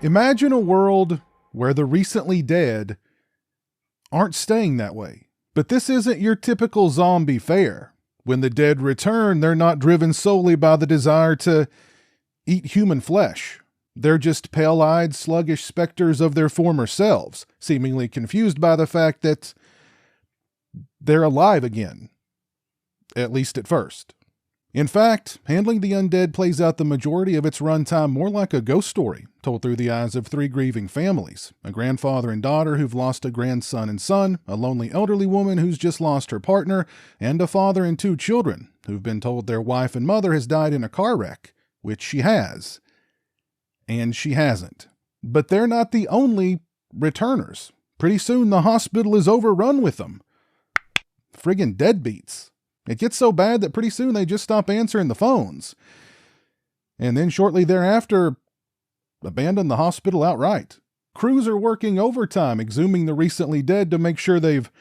Imagine a world where the recently dead aren't staying that way. But this isn't your typical zombie fare. When the dead return, they're not driven solely by the desire to eat human flesh. They're just pale-eyed, sluggish specters of their former selves, seemingly confused by the fact that they're alive again, at least at first. In fact, Handling the Undead plays out the majority of its runtime more like a ghost story, told through the eyes of three grieving families, a grandfather and daughter who've lost a grandson and son, a lonely elderly woman who's just lost her partner, and a father and two children who've been told their wife and mother has died in a car wreck, which she has. And she hasn't. But they're not the only returners. Pretty soon the hospital is overrun with them. Friggin' deadbeats. It gets so bad that pretty soon they just stop answering the phones. And then shortly thereafter, abandon the hospital outright. Crews are working overtime, exhuming the recently dead to make sure they've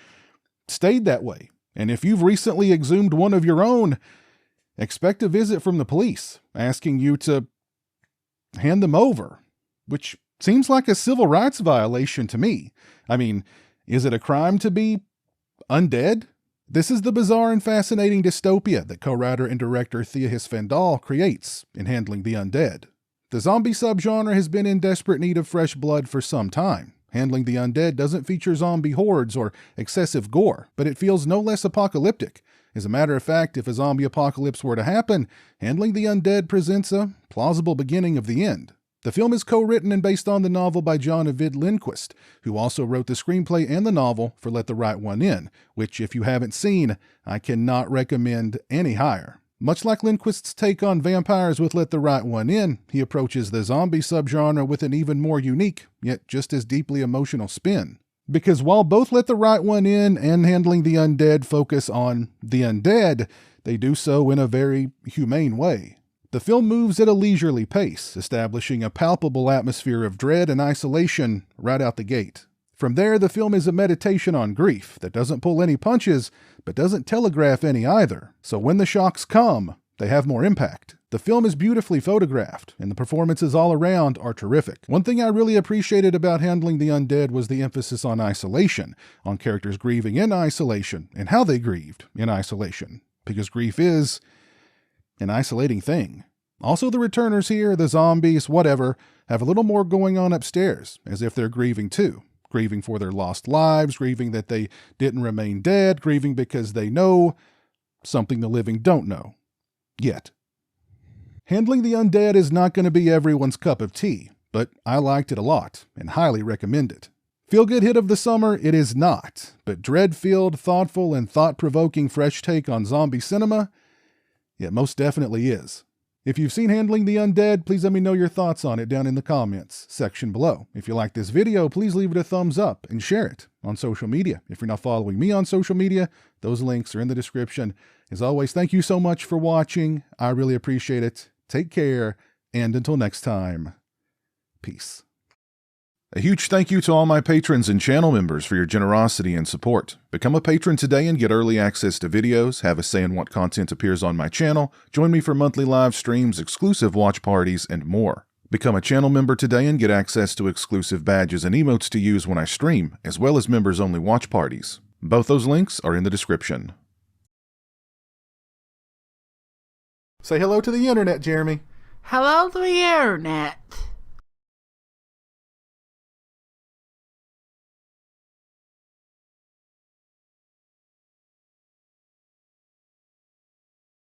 stayed that way. And if you've recently exhumed one of your own, expect a visit from the police, asking you to hand them over, which seems like a civil rights violation to me. I mean, is it a crime to be undead? This is the bizarre and fascinating dystopia that co-writer and director Thea Hvistendahl creates in Handling the Undead. The zombie subgenre has been in desperate need of fresh blood for some time. Handling the Undead doesn't feature zombie hordes or excessive gore, but it feels no less apocalyptic. As a matter of fact, if a zombie apocalypse were to happen, Handling the Undead presents a plausible beginning of the end. The film is co-written and based on the novel by John Ajvide Lindqvist, who also wrote the screenplay and the novel for Let the Right One In, which, if you haven't seen, I cannot recommend any higher. Much like Lindqvist's take on vampires with Let the Right One In, he approaches the zombie subgenre with an even more unique, yet just as deeply emotional spin. Because while both Let the Right One In and Handling the Undead focus on the undead, they do so in a very humane way. The film moves at a leisurely pace, establishing a palpable atmosphere of dread and isolation right out the gate. From there, the film is a meditation on grief that doesn't pull any punches, but doesn't telegraph any either. So when the shocks come, they have more impact. The film is beautifully photographed, and the performances all around are terrific. One thing I really appreciated about Handling the Undead was the emphasis on isolation, on characters grieving in isolation, and how they grieved in isolation. Because grief is an isolating thing. Also, the returners here, the zombies, whatever, have a little more going on upstairs, as if they're grieving too. Grieving for their lost lives, grieving that they didn't remain dead, grieving because they know something the living don't know. Yet. Handling the Undead is not going to be everyone's cup of tea, but I liked it a lot and highly recommend it. Feel-good hit of the summer, it is not, but dread-filled, thoughtful, and thought-provoking fresh take on zombie cinema, it most definitely is. If you've seen Handling the Undead, please let me know your thoughts on it down in the comments section below. If you like this video, please leave it a thumbs up and share it on social media. If you're not following me on social media, those links are in the description. As always, thank you so much for watching. I really appreciate it. Take care, and until next time, peace. A huge thank you to all my patrons and channel members for your generosity and support. Become a patron today and get early access to videos, have a say in what content appears on my channel, join me for monthly live streams, exclusive watch parties, and more. Become a channel member today and get access to exclusive badges and emotes to use when I stream, as well as members-only watch parties. Both those links are in the description. Say hello to the internet, Jeremy. Hello to the internet.